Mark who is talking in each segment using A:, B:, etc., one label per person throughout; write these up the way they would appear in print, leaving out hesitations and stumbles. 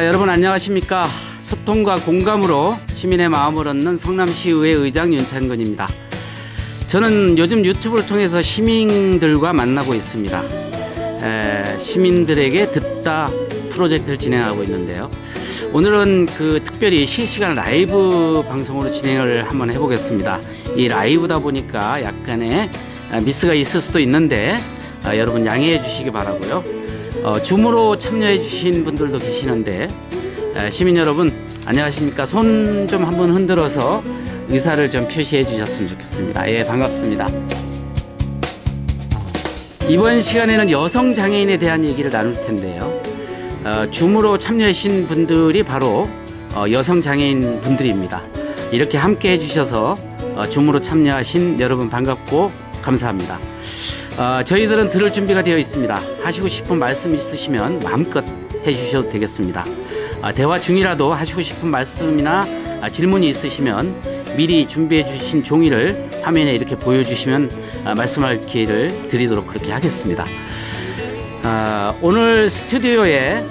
A: 여러분 안녕하십니까. 소통과 공감으로 시민의 마음을 얻는 성남시의회 의장 윤찬근입니다. 저는 요즘 유튜브를 통해서 시민들과 만나고 있습니다. 시민들에게 듣다 프로젝트를 진행하고 있는데요. 오늘은 특별히 실시간 라이브 방송으로 진행을 한번 해보겠습니다. 이 라이브다 보니까 약간의 미스가 있을 수도 있는데 여러분 양해해 주시기 바라고요. 줌으로 참여해 주신 분들도 계시는데 시민 여러분 안녕하십니까. 손 좀 한번 흔들어서 의사를 좀 표시해 주셨으면 좋겠습니다. 예, 반갑습니다. 이번 시간에는 여성 장애인에 대한 얘기를 나눌 텐데요. 줌으로 참여해 주신 분들이 바로 여성 장애인 분들입니다. 이렇게 함께 해주셔서 줌으로 참여하신 여러분 반갑고 감사합니다. 저희들은 들을 준비가 되어 있습니다. 하시고 싶은 말씀 있으시면 마음껏 해주셔도 되겠습니다. 대화 중이라도 하시고 싶은 말씀이나 질문이 있으시면 미리 준비해 주신 종이를 화면에 이렇게 보여주시면 말씀할 기회를 드리도록 그렇게 하겠습니다. 오늘 스튜디오에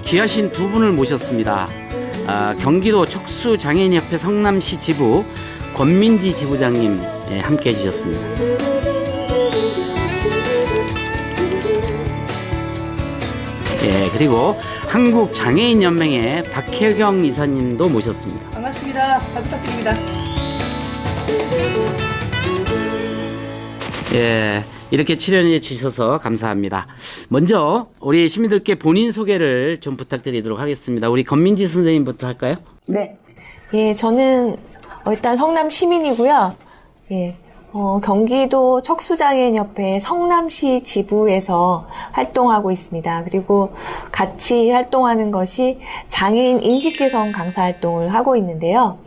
A: 귀하신 두 분을 모셨습니다. 경기도 척수장애인협회 성남시 지부 권민지 지부장님 함께 해주셨습니다. 그리고 한국장애인연맹의 박혜경 이사님도 모셨습니다.
B: 반갑습니다. 잘 부탁드립니다.
A: 이렇게 출연해 주셔서 감사합니다. 먼저 우리 시민들께 본인 소개를 좀 부탁드리도록 하겠습니다. 우리 권민지 선생님부터 할까요?
C: 네. 저는 일단 성남 시민이고요. 경기도 척수장애인협회 성남시 지부에서 활동하고 있습니다. 그리고 같이 활동하는 것이 장애인 인식개선 강사 활동을 하고 있는데요.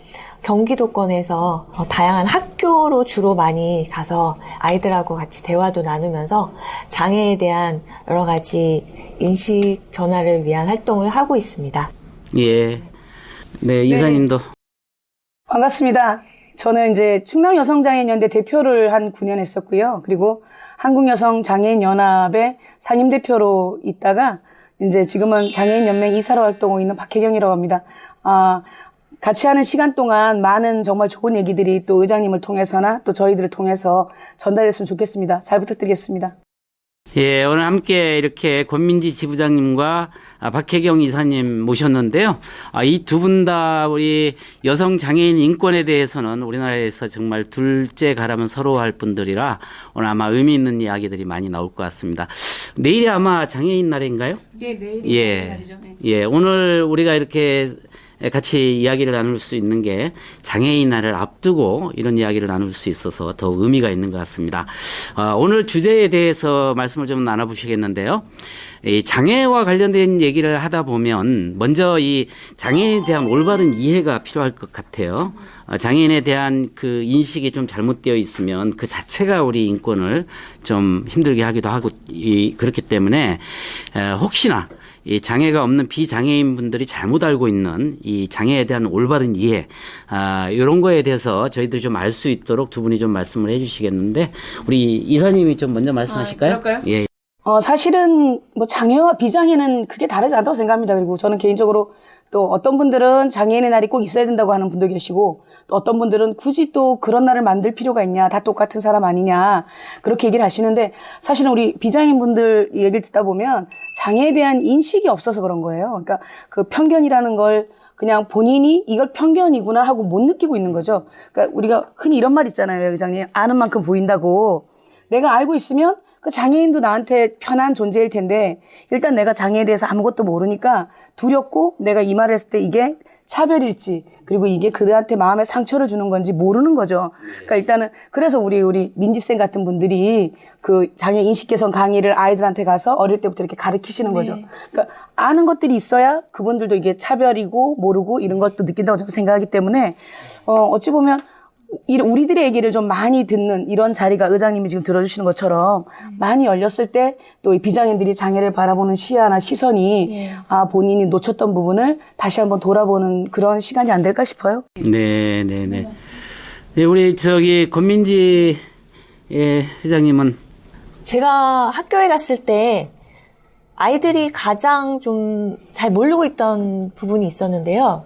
C: 경기도권에서 다양한 학교로 주로 많이 가서 아이들하고 같이 대화도 나누면서 장애에 대한 여러 가지 인식 변화를 위한 활동을 하고 있습니다.
A: 네, 이사님도.
B: 반갑습니다. 저는 이제 충남여성장애인연대 대표를 한 9년 했었고요. 그리고 한국여성장애인연합의 상임대표로 있다가 이제 지금은 장애인연맹 이사로 활동하고 있는 박혜경이라고 합니다. 같이 하는 시간 동안 많은 정말 좋은 얘기들이 또 의장님을 통해서나 또 저희들을 통해서 전달됐으면 좋겠습니다. 잘 부탁드리겠습니다.
A: 오늘 함께 이렇게 권민지 지부장님과 박혜경 이사님 모셨는데요. 이 두 분 다 우리 여성 장애인 인권에 대해서는 우리나라에서 정말 둘째 가라면 서로 할 분들이라 오늘 아마 의미 있는 이야기들이 많이 나올 것 같습니다. 내일이 아마 장애인 날인가요?
B: 내일이 장애인 날이죠.
A: 오늘 우리가 이렇게 같이 이야기를 나눌 수 있는 게 장애인 날을 앞두고 이런 이야기를 나눌 수 있어서 더 의미가 있는 것 같습니다. 오늘 주제에 대해서 말씀을 좀 나눠보시겠는데요. 이 장애와 관련된 얘기를 하다 보면 먼저 이 장애인에 대한 올바른 이해가 필요할 것 같아요. 장애인에 대한 그 인식이 좀 잘못되어 있으면 그 자체가 우리 인권을 좀 힘들게 하기도 하고 그렇기 때문에 혹시나 이 장애가 없는 비장애인 분들이 잘못 알고 있는 이 장애에 대한 올바른 이해, 이런 거에 대해서 저희들이 좀 알 수 있도록 두 분이 좀 말씀을 해 주시겠는데, 우리 이사님이 좀 먼저 말씀하실까요?
B: 그럴까요? 사실은 뭐 장애와 비장애는 크게 다르지 않다고 생각합니다. 그리고 저는 개인적으로 또 어떤 분들은 장애인의 날이 꼭 있어야 된다고 하는 분도 계시고, 또 어떤 분들은 굳이 또 그런 날을 만들 필요가 있냐, 다 똑같은 사람 아니냐, 그렇게 얘기를 하시는데, 사실은 우리 비장애인 분들 얘기를 듣다 보면 장애에 대한 인식이 없어서 그런 거예요. 그러니까 그 편견이라는 걸 그냥 본인이 이걸 편견이구나 하고 못 느끼고 있는 거죠. 그러니까 우리가 흔히 이런 말 있잖아요, 의장님. 아는 만큼 보인다고. 내가 알고 있으면 그 장애인도 나한테 편한 존재일 텐데, 일단 내가 장애에 대해서 아무것도 모르니까 두렵고, 내가 이 말을 했을 때 이게 차별일지, 그리고 이게 그들한테 마음에 상처를 주는 건지 모르는 거죠. 그러니까 일단은 그래서 우리 민지쌤 같은 분들이 그 장애 인식 개선 강의를 아이들한테 가서 어릴 때부터 이렇게 가르치시는 거죠. 그러니까 아는 것들이 있어야 그분들도 이게 차별이고 모르고 이런 것도 느낀다고 저는 생각하기 때문에 어찌 보면 우리들의 얘기를 좀 많이 듣는 이런 자리가 의장님이 지금 들어주시는 것처럼 많이 열렸을 때 또 이 비장애인들이 장애를 바라보는 시야나 시선이 본인이 놓쳤던 부분을 다시 한번 돌아보는 그런 시간이 안 될까 싶어요.
A: 네. 우리 권민지 회장님은
C: 제가 학교에 갔을 때 아이들이 가장 좀 잘 모르고 있던 부분이 있었는데요.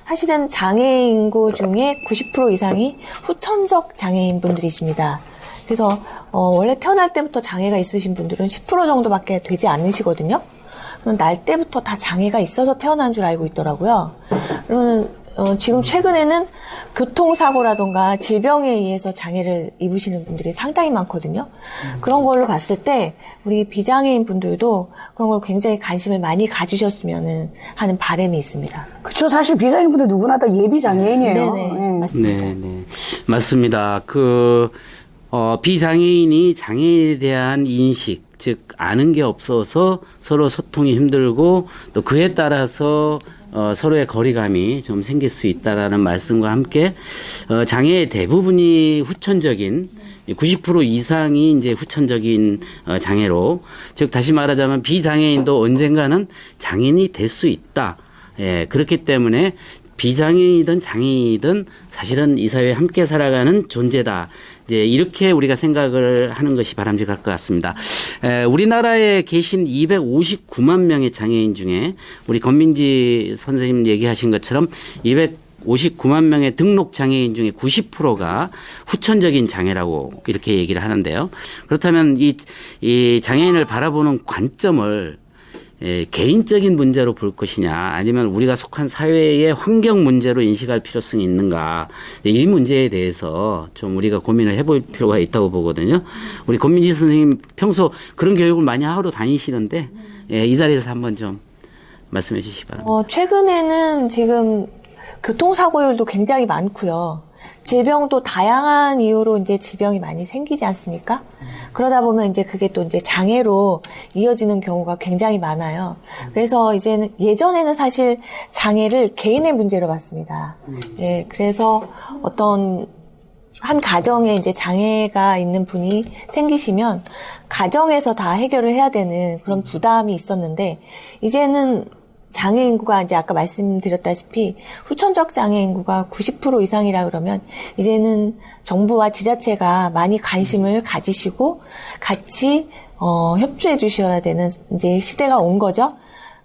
C: 사실은 장애 인구 중에 90% 이상이 후천적 장애인 분들이십니다. 그래서 원래 태어날 때부터 장애가 있으신 분들은 10% 정도밖에 되지 않으시거든요. 그럼 날 때부터 다 장애가 있어서 태어난 줄 알고 있더라고요. 그러면 지금 최근에는 교통사고라던가 질병에 의해서 장애를 입으시는 분들이 상당히 많거든요. 그런 걸로 봤을 때 우리 비장애인 분들도 그런 걸 굉장히 관심을 많이 가주셨으면 하는 바람이 있습니다.
B: 그렇죠. 사실 비장애인분들 누구나 다 예비 장애인이에요.
C: 네네,
B: 네.
C: 맞습니다.
A: 네, 네. 맞습니다. 비장애인이 장애에 대한 인식, 즉, 아는 게 없어서 서로 소통이 힘들고 또 그에 따라서 서로의 거리감이 좀 생길 수 있다라는 말씀과 함께 장애의 대부분이 후천적인 90% 이상이 이제 후천적인 장애로, 즉 다시 말하자면 비장애인도 언젠가는 장애인이 될 수 있다. 예, 그렇기 때문에 비장애인이든 장애인이든 사실은 이 사회에 함께 살아가는 존재다. 이제 이렇게 우리가 생각을 하는 것이 바람직할 것 같습니다. 우리나라에 계신 259만 명의 장애인 중에 우리 권민지 선생님 얘기하신 것처럼 259만 명의 등록 장애인 중에 90%가 후천적인 장애라고 이렇게 얘기를 하는데요. 그렇다면 이 장애인을 바라보는 관점을 개인적인 문제로 볼 것이냐, 아니면 우리가 속한 사회의 환경 문제로 인식할 필요성이 있는가, 이 문제에 대해서 좀 우리가 고민을 해볼 필요가 있다고 보거든요. 우리 권민지 선생님 평소 그런 교육을 많이 하러 다니시는데, 이 자리에서 한번 좀 말씀해 주시기 바랍니다.
C: 최근에는 지금 교통사고율도 굉장히 많고요. 질병도 다양한 이유로 이제 질병이 많이 생기지 않습니까? 그러다 보면 이제 그게 또 이제 장애로 이어지는 경우가 굉장히 많아요. 그래서 이제는 예전에는 사실 장애를 개인의 문제로 봤습니다. 예, 그래서 어떤 한 가정에 이제 장애가 있는 분이 생기시면 가정에서 다 해결을 해야 되는 그런 부담이 있었는데, 이제는 장애 인구가 이제 아까 말씀드렸다시피 후천적 장애 인구가 90% 이상이라 그러면 이제는 정부와 지자체가 많이 관심을 가지시고 같이 협조해 주셔야 되는 이제 시대가 온 거죠.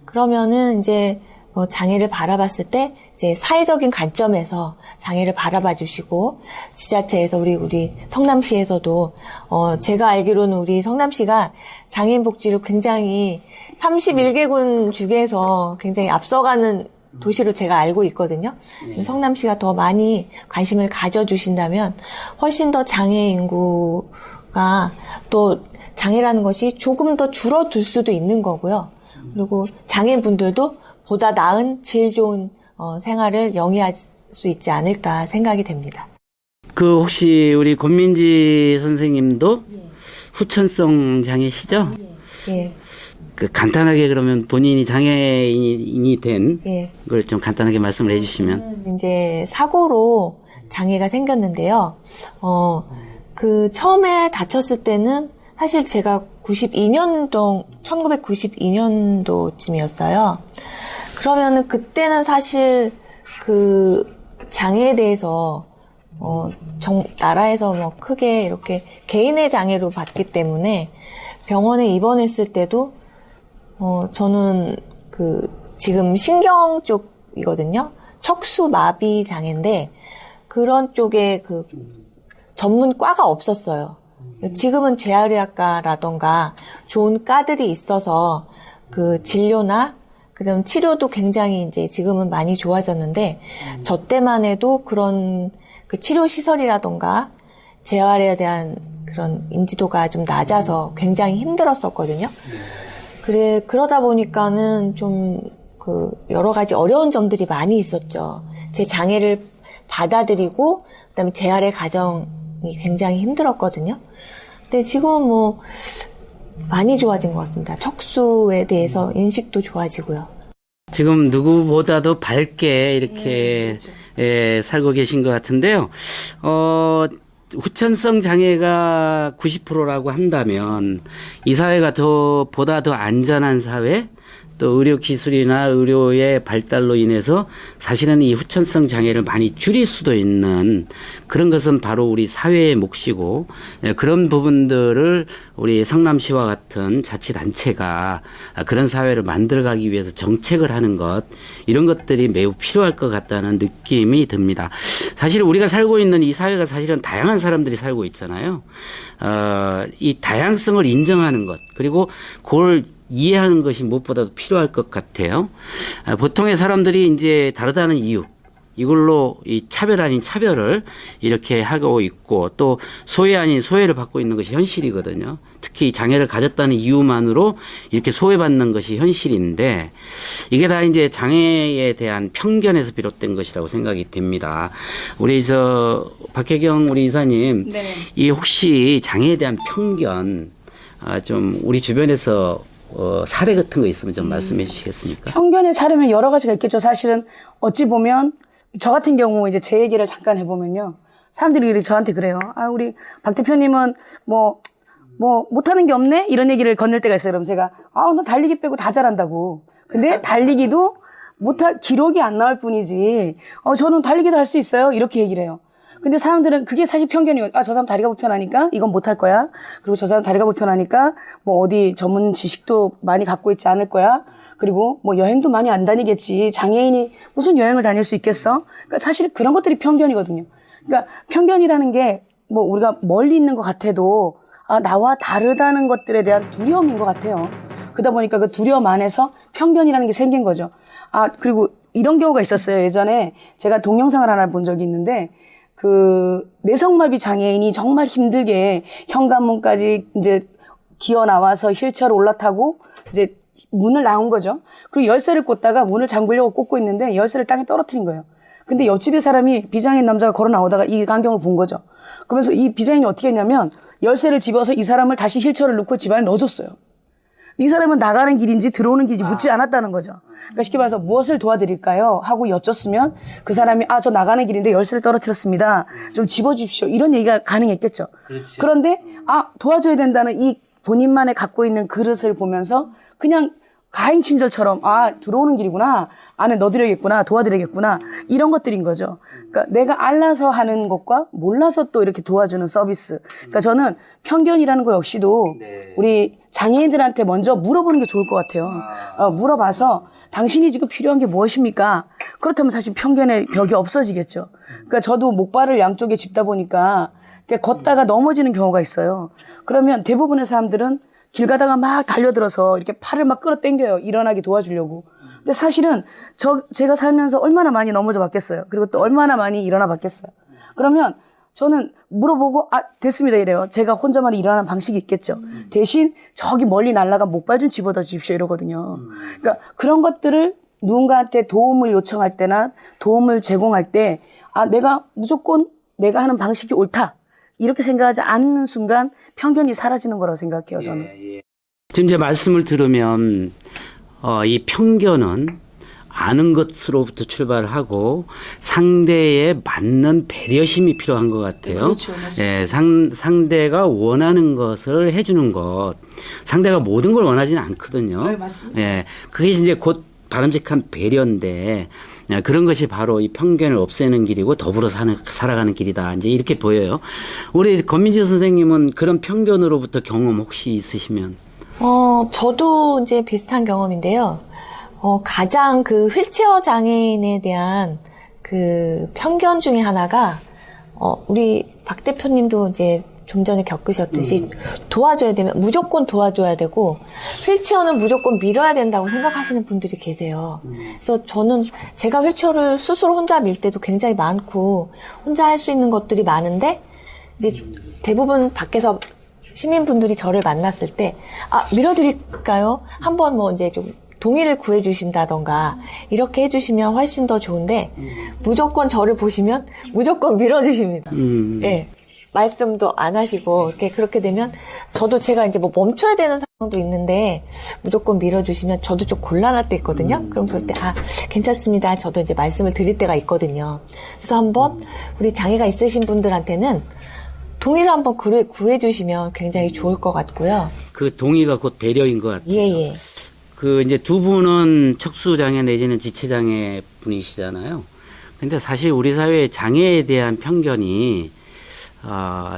C: 그러면은 이제 장애를 바라봤을 때 이제 사회적인 관점에서 장애를 바라봐 주시고, 지자체에서 우리 성남시에서도 제가 알기로는 우리 성남시가 장애인 복지를 굉장히 31개군 중에서 굉장히 앞서가는 도시로 제가 알고 있거든요. 성남시가 더 많이 관심을 가져주신다면 훨씬 더 장애 인구가, 또 장애라는 것이 조금 더 줄어들 수도 있는 거고요. 그리고 장애인분들도 보다 나은 질 좋은 생활을 영위할 수 있지 않을까 생각이 됩니다.
A: 혹시 우리 권민지 선생님도 후천성 장애시죠?
C: 예.
A: 간단하게 그러면 본인이 장애인이 된 걸
C: 예.
A: 좀 간단하게 말씀을 해주시면.
C: 이제 사고로 장애가 생겼는데요. 처음에 다쳤을 때는 사실 제가 1992년도쯤이었어요. 그러면은 그때는 사실 그 장애에 대해서 나라에서 뭐 크게 이렇게 개인의 장애로 봤기 때문에 병원에 입원했을 때도 저는 지금 신경 쪽이거든요. 척수 마비 장애인데 그런 쪽에 전문 과가 없었어요. 지금은 재활의학과라던가 좋은 과들이 있어서 진료나 그다음 치료도 굉장히 이제 지금은 많이 좋아졌는데, 저 때만 해도 그런 치료 시설이라던가 재활에 대한 그런 인지도가 좀 낮아서 굉장히 힘들었었거든요. 그러다 보니까는 좀 여러 가지 어려운 점들이 많이 있었죠. 제 장애를 받아들이고 그다음에 재활의 과정이 굉장히 힘들었거든요. 근데 지금은 뭐 많이 좋아진 것 같습니다. 척수에 대해서 인식도 좋아지고요.
A: 지금 누구보다도 밝게 이렇게 살고 계신 것 같은데요. 후천성 장애가 90%라고 한다면 이 사회가 보다 더 안전한 사회, 또 의료 기술이나 의료의 발달로 인해서 사실은 이 후천성 장애를 많이 줄일 수도 있는 그런 것은 바로 우리 사회의 몫이고, 그런 부분들을 우리 성남시와 같은 자치단체가 그런 사회를 만들어가기 위해서 정책을 하는 것, 이런 것들이 매우 필요할 것 같다는 느낌이 듭니다. 사실 우리가 살고 있는 이 사회가 사실은 다양한 사람들이 살고 있잖아요. 이 다양성을 인정하는 것, 그리고 그걸 이해하는 것이 무엇보다도 필요할 것 같아요. 보통의 사람들이 이제 다르다는 이유, 이걸로 이 차별 아닌 차별을 이렇게 하고 있고, 또 소외 아닌 소외를 받고 있는 것이 현실이거든요. 특히 장애를 가졌다는 이유만으로 이렇게 소외받는 것이 현실인데, 이게 다 이제 장애에 대한 편견에서 비롯된 것이라고 생각이 됩니다. 우리 박혜경 우리 이사님,
B: 네.
A: 이 혹시 장애에 대한 편견, 좀 우리 주변에서 사례 같은 거 있으면 좀 말씀해 주시겠습니까?
B: 편견의 사례는 여러 가지가 있겠죠. 사실은 어찌 보면 저 같은 경우 이제 제 얘기를 잠깐 해보면요. 사람들이 저한테 그래요. 아, 우리 박 대표님은 뭐 못하는 게 없네? 이런 얘기를 건넬 때가 있어요. 그럼 제가 너 달리기 빼고 다 잘한다고. 근데 달리기도 기록이 안 나올 뿐이지. 저는 달리기도 할 수 있어요. 이렇게 얘기를 해요. 근데 사람들은 그게 사실 편견이에요. 저 사람 다리가 불편하니까 이건 못할 거야. 그리고 저 사람 다리가 불편하니까 뭐 어디 전문 지식도 많이 갖고 있지 않을 거야. 그리고 뭐 여행도 많이 안 다니겠지. 장애인이 무슨 여행을 다닐 수 있겠어? 그러니까 사실 그런 것들이 편견이거든요. 그러니까 편견이라는 게 뭐 우리가 멀리 있는 것 같아도 나와 다르다는 것들에 대한 두려움인 것 같아요. 그러다 보니까 그 두려움 안에서 편견이라는 게 생긴 거죠. 그리고 이런 경우가 있었어요. 예전에 제가 동영상을 하나 본 적이 있는데, 내성마비 장애인이 정말 힘들게 현관문까지 이제 기어 나와서 휠체어를 올라타고 이제 문을 나온 거죠. 그리고 열쇠를 꽂다가 문을 잠그려고 꽂고 있는데 열쇠를 땅에 떨어뜨린 거예요. 근데 옆집에 사람이 비장애인 남자가 걸어 나오다가 이 광경을 본 거죠. 그러면서 이 비장애인이 어떻게 했냐면 열쇠를 집어서 이 사람을 다시 휠체어를 넣고 집 안에 넣어줬어요. 이 사람은 나가는 길인지 들어오는 길인지 묻지 않았다는 거죠. 그러니까 쉽게 말해서 무엇을 도와드릴까요? 하고 여쭸으면 그 사람이 저 나가는 길인데 열쇠를 떨어뜨렸습니다. 좀 집어주십시오. 이런 얘기가 가능했겠죠.
A: 그렇지.
B: 그런데 도와줘야 된다는 이 본인만의 갖고 있는 그릇을 보면서 그냥 가행친절처럼 들어오는 길이구나. 안에 넣어드려야겠구나. 도와드려야겠구나. 이런 것들인 거죠. 그러니까 내가 알아서 하는 것과 몰라서 또 이렇게 도와주는 서비스. 그러니까 저는 편견이라는 거 역시도 우리 장애인들한테 먼저 물어보는 게 좋을 것 같아요. 물어봐서 당신이 지금 필요한 게 무엇입니까? 그렇다면 사실 편견의 벽이 없어지겠죠. 그러니까 저도 목발을 양쪽에 짚다 보니까 걷다가 넘어지는 경우가 있어요. 그러면 대부분의 사람들은 길 가다가 막 달려들어서 이렇게 팔을 막 끌어당겨요. 일어나게 도와주려고. 근데 사실은 제가 살면서 얼마나 많이 넘어져 봤겠어요. 그리고 또 얼마나 많이 일어나 봤겠어요. 그러면 저는 물어보고 됐습니다 이래요. 제가 혼자만 일어나는 방식이 있겠죠. 대신 저기 멀리 날아간 목발 좀 집어다 주십시오 이러거든요. 그러니까 그런 것들을 누군가한테 도움을 요청할 때나 도움을 제공할 때 내가 무조건 내가 하는 방식이 옳다. 이렇게 생각하지 않는 순간 편견이 사라지는 거라고 생각해요, 저는.
A: 지금 제 말씀을 들으면 이 편견은 아는 것으로부터 출발하고 상대에 맞는 배려심이 필요한 것 같아요.
B: 그렇죠, 맞습니다.
A: 상대가 원하는 것을 해주는 것. 상대가 모든 걸 원하지는 않거든요.
B: 네, 맞습니다.
A: 그게 이제 곧 바람직한 배려인데, 그런 것이 바로 이 편견을 없애는 길이고 더불어 살아가는 길이다. 이제 이렇게 보여요. 우리 권민지 선생님은 그런 편견으로부터 경험 혹시 있으시면?
C: 저도 이제 비슷한 경험인데요. 가장 휠체어 장애인에 대한 편견 중에 하나가, 우리 박 대표님도 이제 좀 전에 겪으셨듯이 도와줘야 되면 무조건 도와줘야 되고 휠체어는 무조건 밀어야 된다고 생각하시는 분들이 계세요. 그래서 저는 제가 휠체어를 스스로 혼자 밀 때도 굉장히 많고 혼자 할 수 있는 것들이 많은데 이제 대부분 밖에서 시민분들이 저를 만났을 때 밀어드릴까요? 한번 뭐 이제 좀 동의를 구해주신다던가 이렇게 해주시면 훨씬 더 좋은데 무조건 저를 보시면 무조건 밀어주십니다. 네. 말씀도 안 하시고 그렇게 되면 저도 제가 이제 뭐 멈춰야 되는 상황도 있는데 무조건 밀어주시면 저도 좀 곤란할 때 있거든요. 그럼 그럴 때 괜찮습니다. 저도 이제 말씀을 드릴 때가 있거든요. 그래서 한번 우리 장애가 있으신 분들한테는 동의를 한번 구해주시면 굉장히 좋을 것 같고요.
A: 그 동의가 곧 배려인 것 같아요.
C: 예.
A: 그 이제 두 분은 척수장애 내지는 지체장애 분이시잖아요. 근데 사실 우리 사회의 장애에 대한 편견이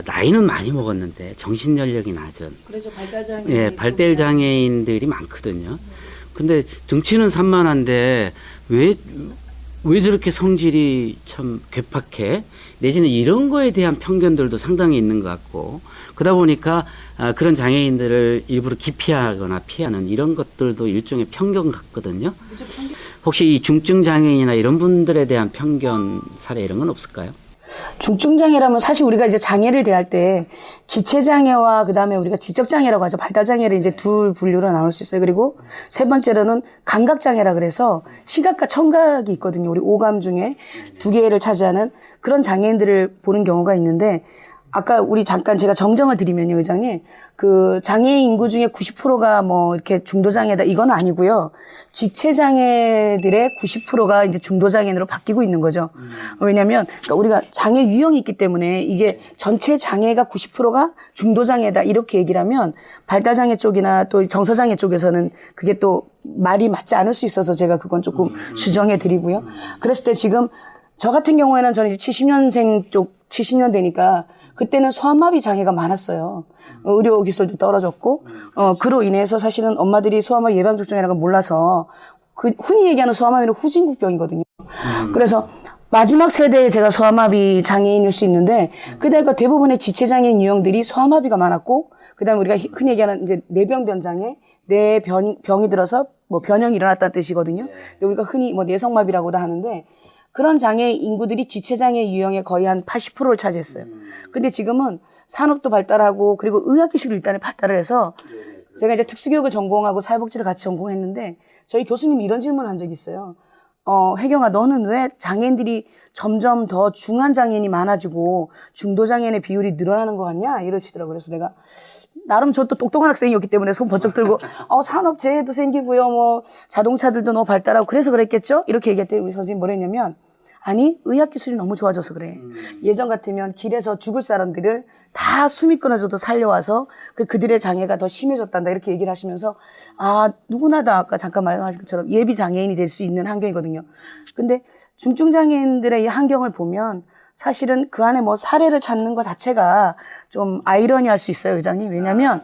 A: 나이는 많이 먹었는데 정신 연령이 낮은
B: 그래서 발달장애.
A: 예, 발달 장애인들이 많거든요. 근데 등치는 산만한데 왜 저렇게 성질이 참 괴팍해? 내지는 이런 거에 대한 편견들도 상당히 있는 것 같고, 그러다 보니까 그런 장애인들을 일부러 기피하거나 피하는 이런 것들도 일종의 편견 같거든요. 혹시 이 중증 장애인이나 이런 분들에 대한 편견 사례 이런 건 없을까요?
B: 중증장애라면 사실 우리가 이제 장애를 대할 때 지체장애와 그다음에 우리가 지적장애라고 하죠. 발달장애를 이제 둘 분류로 나눌 수 있어요. 그리고 세 번째로는 감각장애라 그래서 시각과 청각이 있거든요. 우리 오감 중에 두 개를 차지하는 그런 장애인들을 보는 경우가 있는데, 아까 우리 잠깐 제가 정정을 드리면요, 의장님. 그 장애인 인구 중에 90%가 뭐 이렇게 중도장애다 이건 아니고요. 지체장애들의 90%가 이제 중도장애인으로 바뀌고 있는 거죠. 왜냐면 그러니까 우리가 장애 유형이 있기 때문에 이게 전체 장애가 90%가 중도장애다 이렇게 얘기를 하면 발달장애 쪽이나 또 정서장애 쪽에서는 그게 또 말이 맞지 않을 수 있어서 제가 그건 조금 수정해 드리고요. 그랬을 때 지금 저 같은 경우에는 저는 이제 70년생 쪽 70년대니까 그때는 소아마비 장애가 많았어요. 의료 기술도 떨어졌고, 그로 인해서 사실은 엄마들이 소아마비 예방접종이라는 걸 몰라서, 흔히 얘기하는 소아마비는 후진국병이거든요. 그래서 마지막 세대에 제가 소아마비 장애인일 수 있는데, 그다음에 대부분의 지체장애인 유형들이 소아마비가 많았고, 그다음에 우리가 흔히 얘기하는 이제 뇌병변장애, 병이 들어서 뭐 변형이 일어났다는 뜻이거든요. 근데 우리가 흔히 뭐 뇌성마비라고도 하는데, 그런 장애 인구들이 지체장애 유형의 거의 한 80%를 차지했어요. 근데 지금은 산업도 발달하고 그리고 의학기술이 일단은 발달을 해서 제가 이제 특수교육을 전공하고 사회복지를 같이 전공했는데 저희 교수님이 이런 질문을 한 적이 있어요. 혜경아, 너는 왜 장애인들이 점점 더 중한 장애인이 많아지고 중도장애인의 비율이 늘어나는 것 같냐? 이러시더라고요. 그래서 내가 나름 저 또 똑똑한 학생이었기 때문에 손 번쩍 들고 산업재해도 생기고요. 뭐 자동차들도 너무 발달하고 그래서 그랬겠죠? 이렇게 얘기했더니 우리 선생님이 뭐라 했냐면 아니, 의학기술이 너무 좋아져서 그래. 예전 같으면 길에서 죽을 사람들을 다 숨이 끊어져도 살려와서 그들의 장애가 더 심해졌단다. 이렇게 얘기를 하시면서, 누구나 다 아까 잠깐 말씀하신 것처럼 예비 장애인이 될 수 있는 환경이거든요. 근데 중증장애인들의 이 환경을 보면 사실은 그 안에 뭐 사례를 찾는 것 자체가 좀 아이러니할 수 있어요, 의장님. 왜냐면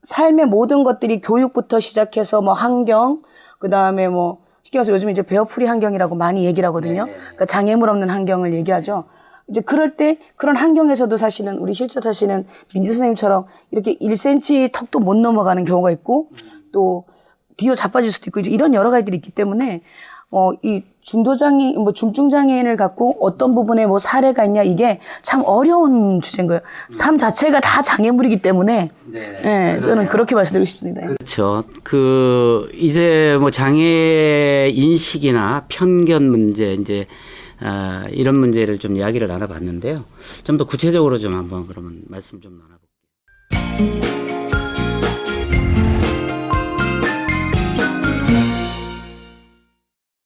B: 삶의 모든 것들이 교육부터 시작해서 뭐 환경, 그 다음에 뭐 쉽게 말해서 요즘 이제 베어프리 환경이라고 많이 얘기를 하거든요. 그러니까 장애물 없는 환경을 얘기하죠. 이제 그럴 때 그런 환경에서도 사실은 우리 실제 사실은 민지 선생님처럼 이렇게 1cm 턱도 못 넘어가는 경우가 있고 또 뒤로 자빠질 수도 있고 이제 이런 여러 가지들이 있기 때문에 이 중도장애, 뭐 중증장애인을 갖고 어떤 부분에 뭐 사례가 있냐 이게 참 어려운 주제인 거예요. 삶 자체가 다 장애물이기 때문에 네, 저는 그렇게 말씀드리고 싶습니다.
A: 그렇죠. 이제 뭐 장애 인식이나 편견 문제 이제 이런 문제를 좀 이야기를 나눠봤는데요. 좀 더 구체적으로 좀 한번 그러면 말씀 좀 나눠볼게요.